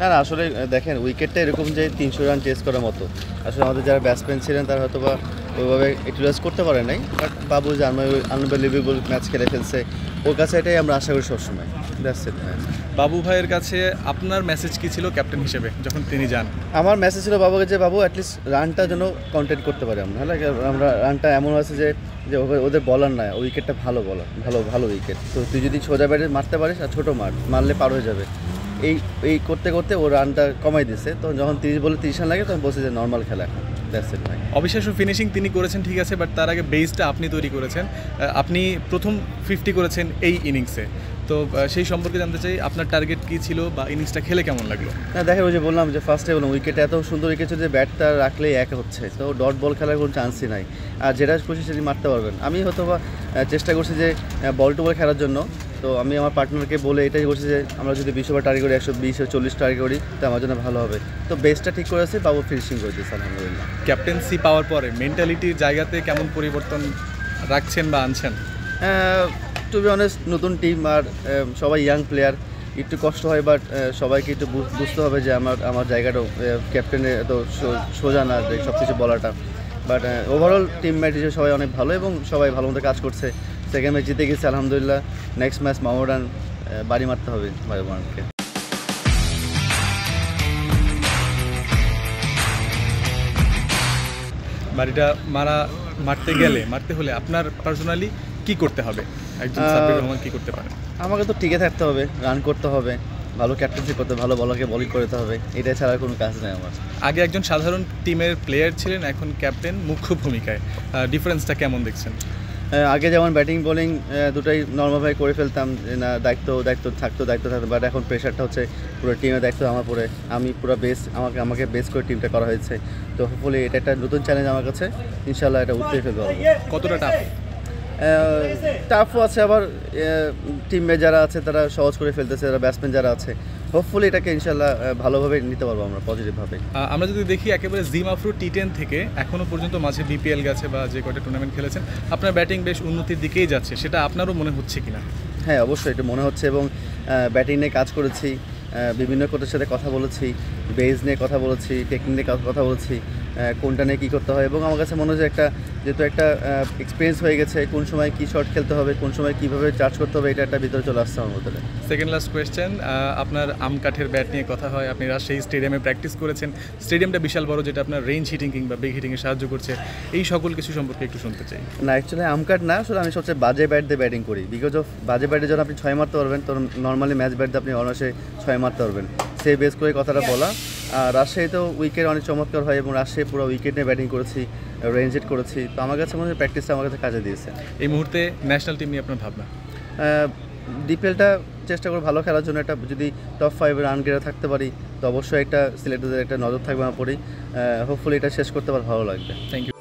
না না আসলে দেখেন উইকেটটা এরকম যে 300 রান চেস করার মতো। আসলে আমাদের যারা ব্যাটসম্যান ছিলেন তারা হয়তো বা ওইভাবে ইউটিলাইজ করতে পারে নাই, বাট বাবু যে আনবিলিভেবল ম্যাচ খেলে ফেলছে, ওর কাছে এটাই আমরা আশা করি সবসময়। That's it. বাবু ভাইয়ের কাছে আপনার মেসেজ কী ছিল ক্যাপ্টেন হিসেবে যখন তিনি যান? আমার মেসেজ ছিল বাবুকে যে বাবু অ্যাটলিস্ট রানটা যেন কন্টেন্ট করতে পারি আমরা, হ্যাঁ আমরা রানটা এমন আছে যে যে ওদের বলার নয়, উইকেটটা ভালো বলার, ভালো উইকেট। তো তুই যদি সোজা ব্যাটে মারতে পারিস আর ছোটো মারলে পার হয়ে যাবে। এই করতে করতে ও রানটা কমাই দিচ্ছে। তো যখন 30 বলে 30 রান লাগে তখন বলছে যে নর্মাল খেলা এখন। দ্যাটস ইট ভাই। অবিশ্বাস্য ফিনিশিং তিনি করেছেন ঠিক আছে, বাট তার আগে বেসটা আপনি তৈরি করেছেন। আপনি প্রথম 50 করেছেন এই ইনিংসে, তো সেই সম্পর্কে জানতে চাই আপনার টার্গেট কী ছিল বা ইনিংসটা খেলে কেমন লাগলো? না দেখেন ওই যে বললাম যে ফার্স্টে বললাম উইকেটে এত সুন্দর উইকেট যে ব্যাটটা রাখলেই এক হচ্ছে, তো ডট বল খেলার কোনো চান্সই নাই। আর যেটা খুশি সেটি মারতে পারবেন। আমি হয়তো বা চেষ্টা করছি যে বল টু বল খেলার জন্য। তো আমি আমার পার্টনারকে বলে এটাই করছি যে আমরা যদি 20 ওভার টার্গেট করি, 120-40 টার্গেট করি, তো আমার জন্য ভালো হবে। তো বেসটা ঠিক করেছে, বাবু ফিনিশিং করে দিয়েছে আলহামদুলিল্লাহ। ক্যাপ্টেন্সি পাওয়ার পরে মেন্টালিটির জায়গাতে কেমন পরিবর্তন রাখছেন বা আনছেন? টু বি অনেস্ট নতুন টিম আর সবাই ইয়াং প্লেয়ার, একটু কষ্ট হয়, বাট সবাইকে একটু বুঝতে হবে যে আমার জায়গাটাও ক্যাপ্টেনের এত সোজা না যে সব কিছু বলাটা। বাট ওভারঅল টিম ম্যাচ হিসেবে সবাই অনেক ভালো এবং সবাই ভালো মতো কাজ করছে। সেকেন্ড ম্যাচ জিতে গেছে আলহামদুলিল্লাহ। নেক্সট ম্যাচ মাহমুদান বাড়ি মারতে হবে ভাইবানকে। বাড়িটা মারতে হলে আপনার পার্সোনালি কি করতে হবে? একজন সাব্বির রহমান কি করতে পারেন? আমাকে তো টিকে থাকতে হবে, রান করতে হবে, ভালো ক্যাপ্টেন্সি করতে, ভালো বলারকে বলিং করতে হবে, এটা ছাড়া কোনো কাজ নেই আমার। আগে একজন সাধারণ টিমের প্লেয়ার ছিলেন, এখন ক্যাপ্টেন মুখ্য ভূমিকায়, ডিফারেন্সটা কেমন দেখছেন? আগে যেমন ব্যাটিং বোলিং দুটাই নর্মালভাবে করে ফেলতাম, না দায়িত্ব থাকতো, বাট এখন প্রেশারটা হচ্ছে পুরো টিমের দায়িত্ব আমার পরে। আমি পুরো আমাকে বেস করে টিমটা করা হয়েছে। তো হোপফুলি এটা একটা নতুন চ্যালেঞ্জ আমার কাছে, ইনশাল্লাহ এটা উঠতেই ফেলতে পারবো। কতটা টাফ? টাফও আছে, আবার টিমে যারা আছে তারা সহজ করে ফেলতেছে, যারা ব্যাটসম্যান যারা আছে, হোপফুলি এটাকে ইনশাল্লাহ ভালোভাবে নিতে পারবো আমরা, পজিটিভভাবে। আমরা যদি দেখি একেবারে জিম আফরো T10 থেকে এখনও পর্যন্ত মাঝে BPL গেছে বা যে কটা টুর্নামেন্ট খেলেছেন, আপনার ব্যাটিং বেশ উন্নতির দিকেই যাচ্ছে, সেটা আপনারও মনে হচ্ছে কিনা? হ্যাঁ অবশ্যই এটা মনে হচ্ছে, এবং ব্যাটিং নিয়ে কাজ করেছি, বিভিন্ন কোচের সাথে কথা বলেছি, বেস নিয়ে কথা বলেছি, টেকনিক নিয়ে কথা বলেছি, কোনটা নিয়ে কী করতে হয়, এবং আমার কাছে মনে হচ্ছে যেহেতু একটা এক্সপিরিয়েন্স হয়ে গেছে, কোন সময় কী শট খেলতে হবে, কোন সময় কীভাবে চার্জ করতে হবে, এটা একটা ভিতরে চলে আসছে আমার মধ্যে। সেকেন্ড লাস্ট কোয়েশ্চেন, আপনার আম কাঠের ব্যাট নিয়ে কথা হয়, আপনি রাজশাহী স্টেডিয়ামে প্র্যাকটিস করেছেন, স্টেডিয়ামটা বিশাল বড়, যেটা আপনার রেঞ্জ হিটিং কিংবা বিগ হিটিংয়ে সাহায্য করছে, এই সকল কিছু সম্পর্কে একটু শুনতে চাই। না অ্যাকচুয়ালি আম কাঠ না, আসলে আমি সবচেয়ে বাজে ব্যাট দিয়ে ব্যাটিং করি। বিকজ অফ বাজে ব্যাটে যখন আপনি 6 মারতে পারবেন, তখন নর্মালি ম্যাচ ব্যাট দিয়ে আপনি অনায়াসে 6 মারতে পারবেন, সেই বেস করে কথাটা বলা। আর রাজশাহীতেও উইকেট অনেক চমৎকার হয়, এবং রাজশাহী পুরো উইকেট নিয়ে ব্যাটিং করেছি, রেঞ্জ হিট করেছি। তো আমার কাছে মনে হয় প্র্যাকটিসটা আমার কাছে কাজে দিয়েছে। এই মুহূর্তে ন্যাশনাল টিম নিয়ে আপনার ভাবনা? ডিপিএলটা চেষ্টা করে ভালো খেলার জন্য, একটা যদি টপ 5 রান গেড়ে থাকতে পারি, তো অবশ্যই একটা সিলেক্টরদের একটা নজর থাকবে আমার পরেই। হোপফুলি এটা শেষ করতে পারে, ভালো লাগবে। Thank you.